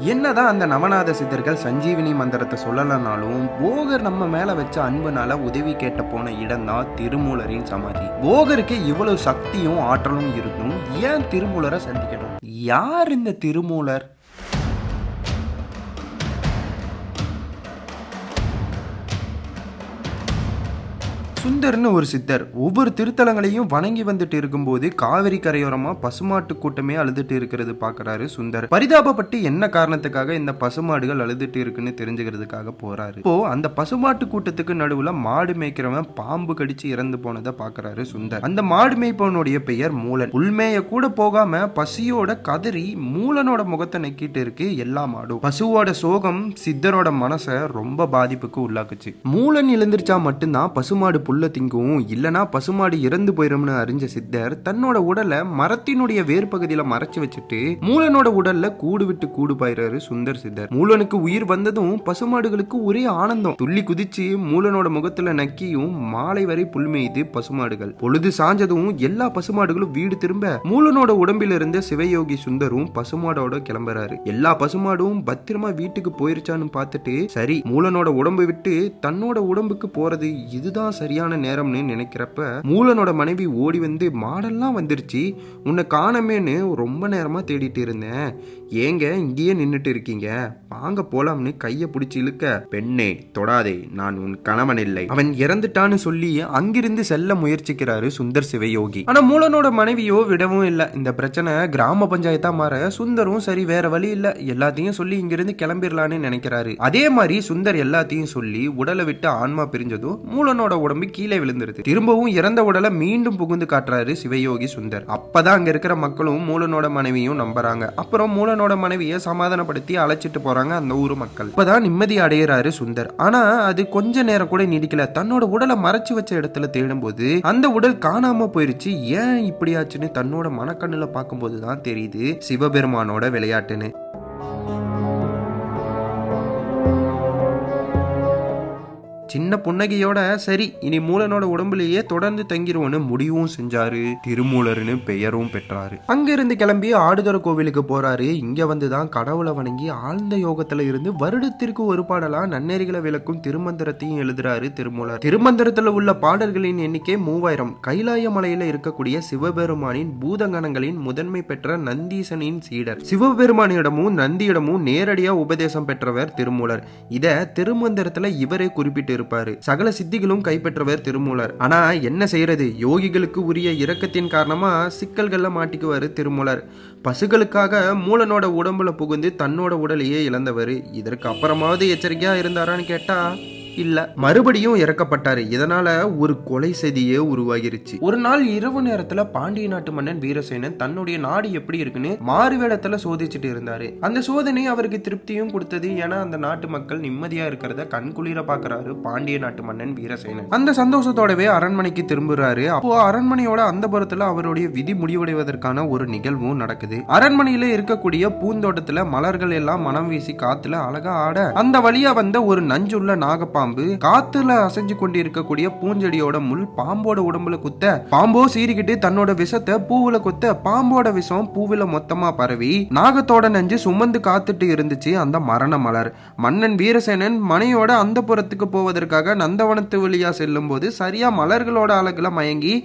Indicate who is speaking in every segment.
Speaker 1: என்னதான் அந்த நவநாத சித்தர்கள் சஞ்சீவினி மந்திரத்தை சொல்லலனாலும் போகர் நம்ம மேல வச்ச அன்புனால உதவி கேட்ட போன இடம் தான் திருமூலரின் சமாதி. போகருக்கு இவ்வளவு சக்தியும் ஆற்றலும் இருந்தும் ஏன் திருமூலரை சந்திக்கணும்? யார் இந்த திருமூலர்? சுந்தர்னு ஒரு சித்தர் ஒவ்வொரு திருத்தலங்களையும் வணங்கி வந்துட்டு இருக்கும்போது காவிரி கரையோரமா பசுமாட்டு கூட்டமே அழுதுட்டு இருக்கிறது பாக்குறாரு சுந்தர். பரிதாபப்பட்டு என்ன காரணத்துக்காக இந்த பசுமாடுகள் அழுதுட்டு இருக்குன்னு தெரிஞ்சுக்கிறதுக்காக போறாரு. இப்போ அந்த பசுமாட்டு கூட்டத்துக்கு நடுவுல மாடு மேய்க்கிறவன் பாம்பு கடிச்சு இறந்து போனதை பாக்குறாரு சுந்தர். அந்த மாடு மேய்ப்பவனுடைய பெயர் மூலன். உள்மேய கூட போகாம பசியோட கதறி மூலனோட முகத்தை நக்கிட்டு இருக்கு எல்லா மாடும். பசுவோட சோகம் சித்தரோட மனசை ரொம்ப பாதிப்புக்கு உள்ளாக்குச்சு. மூலன் எழுந்திருச்சா மட்டும்தான் பசுமாடு புல்ல திங்கும், இல்லனா பசுமாடு இறந்து போயிரும்னு அறிஞ்ச சித்தர் தன்னோட உடலை மரத்தினுடைய வேர் பகுதியில மறைச்சு வச்சுட்டு மூலனோட உடல்ல கூடு விட்டு கூடு பாயிறாரு சுந்தர் சித்தர். மூலனுக்கு உயிர் வந்ததும் பசுமாடுகளுக்கு ஒரே ஆனந்தம். துள்ளி குதிச்சு மூலனோட முகத்துல நக்கியும் மாலை வரை புல்மேய்து பசுமாடுகள். பொழுது சாஞ்சதும் எல்லா பசுமாடுகளும் வீடு திரும்ப மூலனோட உடம்பில் இருந்த சிவயோகி சுந்தரும் பசுமாடோட கிளம்புறாரு. எல்லா பசுமாடும் பத்திரமா வீட்டுக்கு போயிருச்சான்னு பார்த்துட்டு சரி மூலனோட உடம்பு விட்டு தன்னோட உடம்புக்கு போறது இதுதான் சரியான நேரம்னு நினைக்கிறப்ப மூலனோட மனைவி ஓடி வந்து மாடெல்லாம் வந்துருச்சு, உன்னை காணமேன்னு ரொம்ப நேரமா தேடிட்டு இருந்தேன், ஏங்க இங்கேயே நின்னுட்டு இருக்கீங்க, வாங்க போலாம்னு கைய பிடிச்சி இழுக்க, பெண்ணே தொடாதே, நான் உன் கணவன் இல்லை, அவன் இறந்துட்டான்னு சொல்லி அங்கிருந்து செல்ல முயற்சிக்கிறாரு சுந்தர் சிவயோகி. ஆனா மூலனோட மனைவியோ விடவும் இல்லை. இந்த பிரச்சனை கிராம பஞ்சாயத்தா மாற சுந்தரும் சரி வேற வழி இல்ல எல்லாத்தையும் சொல்லி இங்கிருந்து கிளம்பிடலான்னு நினைக்கிறாரு. அதே மாதிரி சுந்தர் எல்லாத்தையும் சொல்லி உடலை விட்டு ஆன்மா பிரிஞ்சதும் மூலனோட உடம்பு கீழே விழுந்துருது. திரும்பவும் இறந்த உடலை மீண்டும் புகுந்து காட்டுறாரு சிவயோகி சுந்தர். அப்பதான் அங்க இருக்கிற மக்களும் மூலனோட மனைவியும் நம்புறாங்க. அப்புறம் மூலனோட மனைவியை சமாதானப்படுத்தி அழைச்சிட்டு போறாங்க அந்த ஊர் மக்கள். இப்பதான் நிம்மதி அடையிறாரு சுந்தர். ஆனா அது கொஞ்ச நேரம் கூட நீடிக்கல. தன்னோட உடலை மறைச்சு வச்ச இடத்துல தேடும் போது அந்த உடல் காணாம போயிருச்சு. ஏன் இப்படியாச்சுன்னு தன்னோட மனக்கண்ணுல பார்க்கும்போது தான் தெரியுது சிவபெருமானோட விளையாட்டுன்னு. சின்ன புன்னகையோட சரி இனி மூலனோட உடம்புலயே தொடர்ந்து தங்கிருவோன்னு முடிவும் செஞ்சாரு. திருமூலர்னு பெயரும் பெற்றாரு. அங்கிருந்து கிளம்பி ஆடுதுறை கோவிலுக்கு போறாரு. இங்க வந்துதான் கடவுளை வணங்கி ஆழ்ந்த யோகத்துல இருந்து வருடத்திற்கு ஒரு பாடலா நன்னெறிகளை விளக்கும் திருமந்திரத்தையும் எழுதுறாரு திருமூலர். திருமந்திரத்துல உள்ள பாடல்களின் எண்ணிக்கை 3000. கைலாய மலையில இருக்கக்கூடிய சிவபெருமானின் பூதகணங்களின் முதன்மை பெற்ற நந்தீசனின் சீடர். சிவபெருமானிடமும் நந்தியிடமும் நேரடியா உபதேசம் பெற்றவர் திருமூலர். இத திருமந்திரத்துல இவரே குறிப்பிட்டு இருப்பாரு. சகல சித்திகளும் கைப்பற்றவர் திருமூலர். ஆனா என்ன செய்யறது, யோகிகளுக்கு உரிய இரக்கத்தின் காரணமா சிக்கல்கள்ல மாட்டிக்குவாரு திருமூலர். பசுகளுக்காக மூலனோட உடம்புல புகுந்து தன்னோட உடலையே இழந்தவர். இதற்கு அப்புறமாவது எச்சரிக்கையா இருந்தாரான்னு கேட்டா இல்ல, மறுபடியும் இறக்கப்பட்டாரு. இதனால ஒரு கொலை செய்தியே உருவாகிருச்சு. ஒரு நாள் இரவு நேரத்துல பாண்டிய நாட்டு மன்னன் வீரசேனன் தன்னுடைய நாடு எப்படி இருக்குன்னு மாறுவேடத்துல சோதிச்சுட்டு இருந்தாரு. அந்த சோதனை அவருக்கு திருப்தியும் கொடுத்தது. ஏன்னா அந்த நாட்டு மக்கள் நிம்மதியா இருக்கிறத கண்குளிர பாக்குறாரு பாண்டிய நாட்டு மன்னன் வீரசேனன். அந்த சந்தோஷத்தோடவே அரண்மனைக்கு திரும்புறாரு. அப்போ அரண்மனையோட அந்த புறத்துல அவருடைய விதி முடிவடைவதற்கான ஒரு நிகழ்வும் நடக்குது. அரண்மனையில இருக்கக்கூடிய பூந்தோட்டத்துல மலர்கள் எல்லாம் மனம் வீசி காத்துல அழகா ஆட அந்த வழியா வந்த ஒரு நஞ்சுள்ள நாகப்பா பாம்பு காத்துல அசைஞ்சு கொண்டு இருக்கக்கூடிய பூஞ்செடியோட முள் பாம்போட உடம்புல குத்த, பாம்போ சீறிக்கிட்டு தன்னோட விஷத்தை பூவுல குத்த, பாம்போட விஷம் பூவில மொத்தமா பரவி நாகத்தோட நஞ்சு சுமந்து காத்துட்டு இருந்துச்சு அந்த மரண மலர். மன்னன் வீரசேனன் மனையோட அந்த புறத்துக்கு போவதற்காக நந்தவனத்து வழியா செல்லும் போது சரியா மலர்களோட அழகுல மயங்கி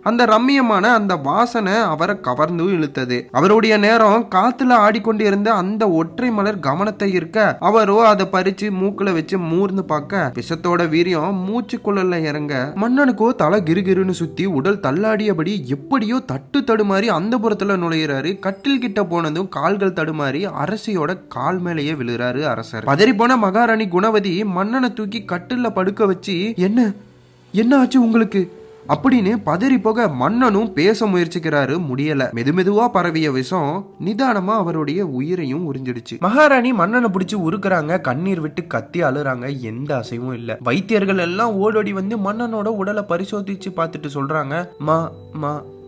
Speaker 1: அந்த ரம்மியமான அந்த வாசனை அவரை கவர்ந்து இழுத்தது. அவருடைய நேரம் காத்துல ஆடிக்கொண்டு இருந்த அந்த ஒற்றை மலர் கவனத்தை இருக்க அவரோ அதை பறிச்சு மூக்குல வச்சு மூர்ந்து பார்க்க விஷத்தோட வீரியம் மூச்சுக்குள்ள இறங்க மன்னனுக்கோ தலை கிருகிருன்னு சுத்தி உடல் தள்ளாடியபடி எப்படியோ தட்டு தடுமாறி அந்த புறத்துல நுழையிறாரு. கட்டில் கிட்ட போனதும் கால்கள் தடுமாறி அரசியோட கால் மேலேயே விழுறாரு அரசர். பதறி போன மகாராணி குணவதி மன்னனை தூக்கி கட்டில்ல படுக்க வச்சு என்ன ஆச்சு உங்களுக்கு அப்படின்னு பதறி போக மன்னனும் பேச முயற்சிக்கிறாரு. முடியல. மெதுமெதுவா பரவிய விஷம் நிதானமா அவருடைய உயிரையும் உறிஞ்சிடுச்சு. மகாராணி மன்னனை பிடிச்சு உருக்குறாங்க. கண்ணீர் விட்டு கத்தி அழுறாங்க. எந்த அசைவும் இல்ல. வைத்தியர்கள் எல்லாம் ஓடோடி வந்து மன்னனோட உடலை பரிசோதிச்சு பார்த்துட்டு சொல்றாங்க,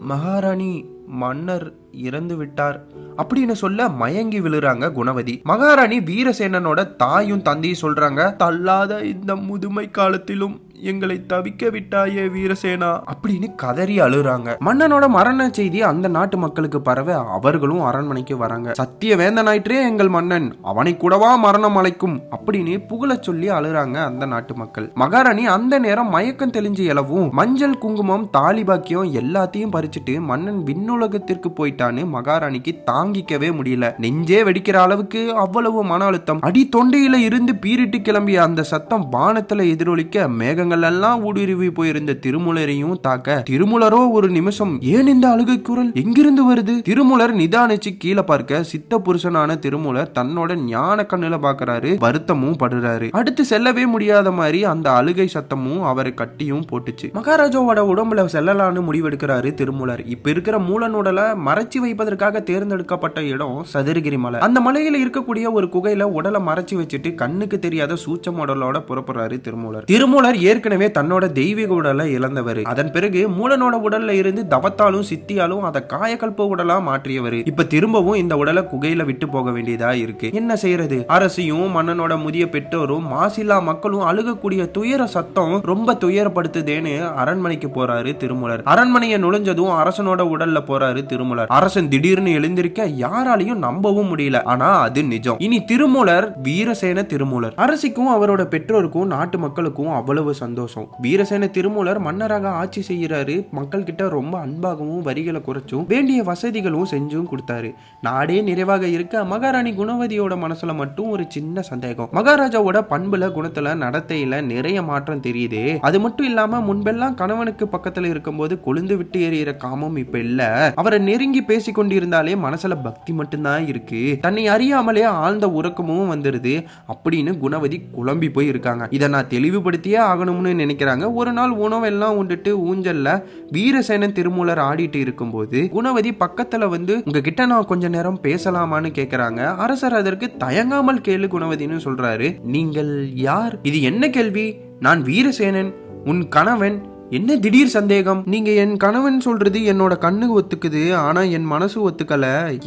Speaker 1: மகாராணி மன்னர் இறந்து விட்டார் அப்படின்னு சொல்ல மயங்கி விழுறாங்க குணவதி. மகாராணி வீரசேனனோட தாயும் தந்தையும் சொல்றாங்க, தள்ளாத இந்த முதுமை காலத்திலும் எங்களை தவிக்க விட்டாயே வீரசேனா அப்படின்னு கதறி அழுறாங்க. மன்னனோட மரண செய்தி அந்த நாட்டு மக்களுக்கு பரவ அவர்களும் அரண்மனைக்கு வராங்க. சத்திய வேந்தனாயிற்றே எங்கள் மன்னன், அவனை கூடவா மரணம் அழைக்கும் அப்படின்னு புகழ சொல்லி அழுறாங்க அந்த நாட்டு மக்கள். மகாராணி அந்த நேரம் மயக்கம் தெளிஞ்சு எழவும் மஞ்சள் குங்குமம் தாலி பாக்கியம் எல்லாத்தையும் பறிச்சுட்டு மன்னன் விண்ணுலகத்திற்கு போயிட்டான்னு மகாராணிக்கு தாங்கிக்கவே முடியல. நெஞ்சே வெடிக்கிற அளவுக்கு அவ்வளவு மன அழுத்தம். அடி தொண்டையில இருந்து பீரிட்டு கிளம்பிய அந்த சத்தம் வானத்துல எதிரொலிக்க மேகங்கள் எல்லாம் ஊடுருவி போயிருந்த திருமூலரையும் தாக்க, திருமூலரோ ஒரு நிமிஷம் ஏன் இந்த அழுகை குரல் எங்கிருந்து வருது? திருமூலர் நிதானிச்சு கீழே பார்க்க சித்த புருஷனான திருமூலர் தன்னோட ஞான கண்ணுல பாக்குறாரு. வருத்தமும் படுறாரு. அடுத்து செல்லவே முடியாத மாதிரி அந்த அழுகை சத்தமும் அவரை கட்டியும் போட்டுச்சு. மகாராஜாவோட உடம்புல செல்லலான்னு முடிவெடுக்கிறாரு திருமூலர். இப்ப இருக்கிற மூலனுடல மறைச்சி வைப்பதற்காக தேர்ந்தெடுக்கப்பட்ட இடம் சதுரகிரி மலை. அந்த மலையில இருக்கக்கூடிய ஒரு குகையில உடலை மறைச்சு வச்சுட்டு கண்ணுக்கு தெரியாத சூச்சம் உடலோட புறப்படுறாரு திருமூலர். திருமூலர் ஏற்கனவே தன்னோட தெய்வீக உடலை இழந்தவர். அதன் பிறகு மூலனோட உடல்ல இருந்து தவத்தாலும் சித்தியாலும் அதை காயக்கல்ப உடலா மாற்றியவர். இப்ப திரும்பவும் இந்த உடலை குகையில விட்டு போக வேண்டியதா இருக்கு. என்ன செய்யறது? அரசியும் மன்னனோட முதிய பெற்றோரும் மாசில்லா மக்களும் அழுகக்கூடிய துயர சத்தம் ரொம்ப துயரப்படுத்துதேன்னு அரண்மனைக்கு போறாரு திருமூலர். அரண்மனையை நுழைஞ்சதும் அரசனோட உடல்ல போறாரு திருமூலர். அரசன் திடீர்னு எழுந்திருக்க யாராலையும் நம்பவும் முடியல. ஆனா அது நிஜம். இனி திருமூலர் வீரசேன திருமூலர். அரசிக்கும் அவரோட பெற்றோருக்கும் நாட்டு மக்களுக்கும் அவ்வளவு சந்தோஷம். வீரசேன திருமூலர் மன்னராக ஆட்சி செய்யறாரு. மக்கள் கிட்ட ரொம்ப அன்பாகவும் வரிகளை குறைச்சும் வேண்டிய வசதிகளும் செஞ்சும் கொடுத்தாரு. நாடே நிறைவாக இருக்க மகாராணி குணவதியோட மனசுல மட்டும் ஒரு சின்ன சந்தேகம். மகாராஜாவோட பண்புல குணத்துல நடத்தையில நிறைய மாற்றம் தெரியுது. அது மட்டும் இல்லாம முன்பெல்லாம் கணவனுக்கு பக்கத்துல இருக்கும்போது கொழுந்து விட்டு எறிகிற காமம் இப்ப இல்ல. அவரை நெருங்கி பேசி கொண்டிருந்தாலே மனசுல பக்தி மட்டும்தான் இருக்கு. தன்னை அறியாமலே ஆழ்ந்த உறக்கமும் வந்துருது அப்படின்னு குணவதி குழம்பி போய் இருக்காங்க. இதை நான் தெளிவுபடுத்தியே ஆகணும்னு நினைக்கிறாங்க. ஒரு நாள் உணவெல்லாம் உண்டுட்டு ஊஞ்சல்ல வீரசேனன் திருமூலர் ஆடிட்டு இருக்கும்போது குணவதி பக்கத்துல வந்து உங்ககிட்ட நான் கொஞ்ச நேரம் பேசலாமான்னு கேக்குறாங்க. அரசர் அதற்கு தயங்காமல் கேளு குணவதினு சொல்றாரு. நீங்கள் யார்? இது என்ன கேள்வி? நான் வீரசேனன், உன் கணவன். என்ன திடீர் சந்தேகம்? நீங்க என் கணவன் சொல்றது என்னோட கண்ணுக்கு ஒத்துக்குது, ஆனா என் மனசு ஒத்துக்கல.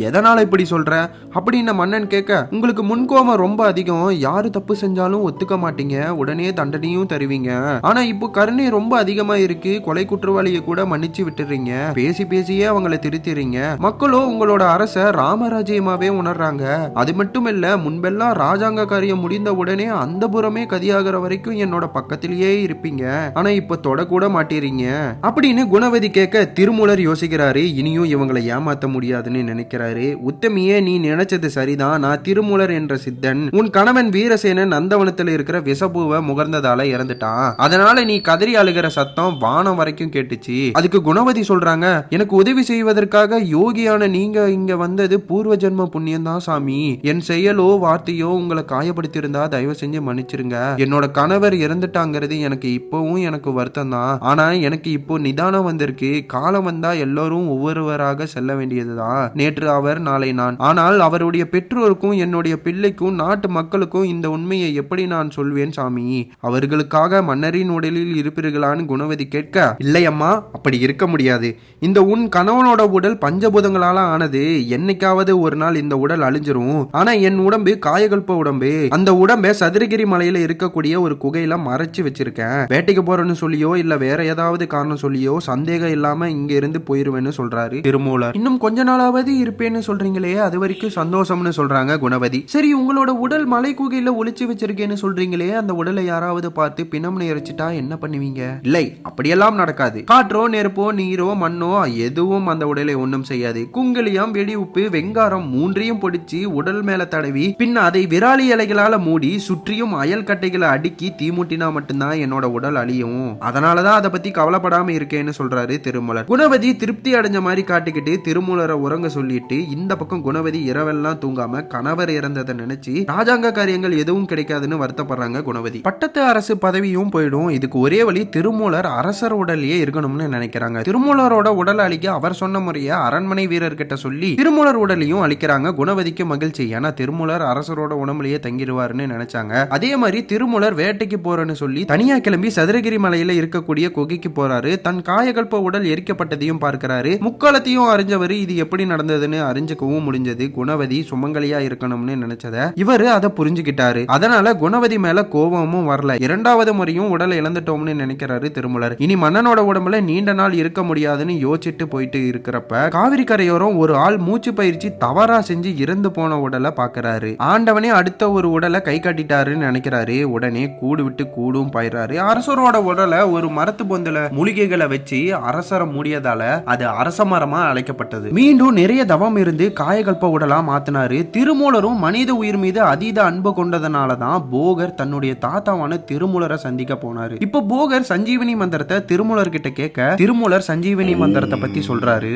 Speaker 1: எதனால இப்படி சொல்ற அப்படின்னு மன்னன் கேட்க, உங்களுக்கு முன்கோபம் ரொம்ப அதிகம். யாரு தப்பு செஞ்சாலும் ஒத்துக்க மாட்டீங்க, உடனே தண்டனையும் தருவீங்க. ஆனா இப்போ கருணை ரொம்ப அதிகமா இருக்கு. கொலை குற்றவாளியை கூட மன்னிச்சு விட்டுறீங்க. பேசி பேசியே அவங்கள திருத்திறீங்க. மக்களோ உங்களோட அரச ராமராஜ்யமாவே உணர்றாங்க. அது மட்டும் இல்ல, முன்பெல்லாம் ராஜாங்க காரியம் முடிந்த உடனே அந்த புறமே கதியாகிற வரைக்கும் என்னோட பக்கத்திலேயே இருப்பீங்க. ஆனா இப்ப தொடக்கூட மாட்டீங்க அப்படின்னு குணவதி கேட்க திருமூலர் யோசிக்கிறாரு. இனியும் இவங்களை ஏமாத்த முடியாதுன்னு நினைக்கிறாரு. உத்தமியே, நீ நினைச்சது சரிதான். நான் திருமூலர் என்ற சித்தன். உன் கணவன் வீரசேனன் நந்தவனத்தில் இருக்கிற விஷபூவை முகர்ந்ததால இறந்துட்டான். அதனால நீ கதறி அழுகிற சத்தம் வானம் வரைக்கும் கேட்டுச்சு. அதுக்கு குணவதி சொல்றாங்க, எனக்கு உதவி செய்வதற்காக யோகியான நீங்க இங்க வந்தது பூர்வ ஜென்ம புண்ணியம் தான் சாமி. என் செயலோ வார்த்தையோ உங்களை காயப்படுத்தி இருந்தா தயவு செஞ்சு மன்னிச்சிருங்க. என்னோட கணவர் இறந்துட்டாங்கிறது எனக்கு இப்பவும் எனக்கு வருத்தம் தான். ஆனா எனக்கு இப்போ நிதானம் வந்திருக்கு. காலம் வந்தா எல்லோரும் ஒவ்வொருவராக செல்ல வேண்டியதுதான். நேற்று அவர், நாளை நான். ஆனால் அவருடைய பெற்றோருக்கும் என்னுடைய பிள்ளைக்கும் நாட்டு மக்களுக்கும் இந்த உண்மையை எப்படி நான் சொல்வேன் சாமி? அவர்களுக்காக மன்னரின் உடலில் இருப்பீர்களான்னு குணவதி கேட்க, இல்லையம்மா, அப்படி இருக்க முடியாது. இந்த உன் கணவனோட உடல் பஞ்சபூதங்களால ஆனது. என்னைக்காவது ஒரு நாள் இந்த உடல் அழிஞ்சிரும். ஆனா என் உடம்பு காயகல்ப உடம்பு. அந்த உடம்பை சதுரகிரி மலையில இருக்கக்கூடிய ஒரு குகையில மறைச்சு வச்சிருக்கேன். வேட்டைக்கு போறேன்னு சொல்லியோ இல்ல வேற ஏதாவது காரணம் சொல்லியோ சந்தேகம் இல்லாம இங்க இருந்து போயிருவேன்னு சொல்றாரு திருமூலர். இன்னும் கொஞ்ச நாளாவது இருப்பேன்னு சொல்றீங்களே, அது வரைக்கும் சந்தோஷம்னு சொல்றாங்க குணவதி. சரி, உங்களோட உடல் மலை குகையில ஒளிச்சு வச்சிருக்கேன்னு சொல்றீங்களே, அந்த உடலை யாராவது பார்த்து பிணம்னு எரிச்சிட்டா என்ன பண்ணுவீங்க? இல்லை, அப்படியெல்லாம் நடக்காது. காற்றோ நெருப்போ நீரோ மண்ணோ எதுவும் அந்த உடலை ஒன்றும் செய்யாது. குங்கிலியம், வெடி உப்பு, வெங்காரம் மூன்றையும் பொடிச்சு உடல் மேல தடவி பின் அதை விராலி இலைகளால மூடி சுற்றியும் அயல் கட்டைகளை அடுக்கி தீமூட்டினா மட்டும்தான் என்னோட உடல் அழியும். அதனாலதான் அதை பத்தி கவலைப்படாம இருக்கேன்னு சொல்றாரு திருமூலர். குணவதி திருப்தி அடைஞ்ச மாதிரி காட்டிக்கிட்டு திருமூலரை உறங்க சொல்லிட்டு இந்த பக்கம் குணவதி இரவெல்லாம் தூங்காம கணவர் இறந்ததை நினைச்சு ராஜாங்க காரியங்கள் எதுவும் கிடைக்காதுன்னு வருத்தப்படுறாங்க குணவதி. பட்டத்து அரசு பதவியும் போயிடும். இதுக்கு ஒரே வழி திருமூலர் அரசர் உடலையே இருக்கணும்னு நினைக்கிறாங்க. திருமூலரோட உடலை அழிக்க அவர் சொன்ன முறைய அரண்மனை வீரர்கிட்ட சொல்லி திருமூலர் உடலையும் அழிக்கிறாங்க. குணவதிக்கு மகிழ்ச்சி. ஏன்னா திருமூலர் அரசரோட உடம்புலயே தங்கிடுவாருன்னு நினைச்சாங்க. அதே மாதிரி திருமூலர் வேட்டைக்கு போறேன்னு சொல்லி தனியா கிளம்பி சதுரகிரி மலையில இருக்கக்கூடிய குகைக்கு போறாரு. தன் காயகல்ப உடல் எரிக்கப்பட்டதையும் பார்க்கிறாரு. முக்காலத்தையும் அறிஞ்சவரு இது எப்படி நடந்ததுன்னு அறிஞ்சுக்கவும் முடிஞ்சது. குணவதி சுமங்கலியா இருக்கணும்னு நினைச்சத இவரு அதை புரிஞ்சுக்கிட்டாரு. அதனால குணவதி மேல கோபமும் வரல. இரண்டாவது முறையும் உடலை இழந்துட்டோம்னு நினைக்கிறாரு திருமூலர். இனி மன்னனோட உடம்புல நீண்ட நாள் இருக்க முடியாதுன்னு யோசிச்சுட்டு போயிட்டு இருக்கிறப்ப காவிரி கரையோரம் ஒரு ஆள் மூச்சு பயிற்சி தவறா செஞ்சு இறந்து போன உடலை பாக்குறாரு. ஆண்டவனே அடுத்த ஒரு உடலை கை காட்டிட்டாருன்னு நினைக்கிறாரு. உடனே கூடு விட்டு கூடும் பாயிறாரு. அரசரோட உடலை ஒரு மரத்து பொந்துல மூலிகைகளை வச்சு அரசரை மூடியதால அது அரச மரமா அழைக்கப்பட்டது. மீண்டும் நிறைய தவம் இருந்து காயகல்ப உடலா மாத்தினாரு. திருமூலரும் மனித உயிர் மீது அதீத அன்பு கொண்டதனாலதான் போகர் தன்னுடைய தாத்தாவான திருமூலரை சந்திக்க போனாரு. இப்ப போகர் சஞ்சீவனி மந்திரத்தை திருமூலர் கிட்ட கேட்க திருமூலர் சஞ்சீவனி மந்திரத்தை பத்தி சொல்றாரு.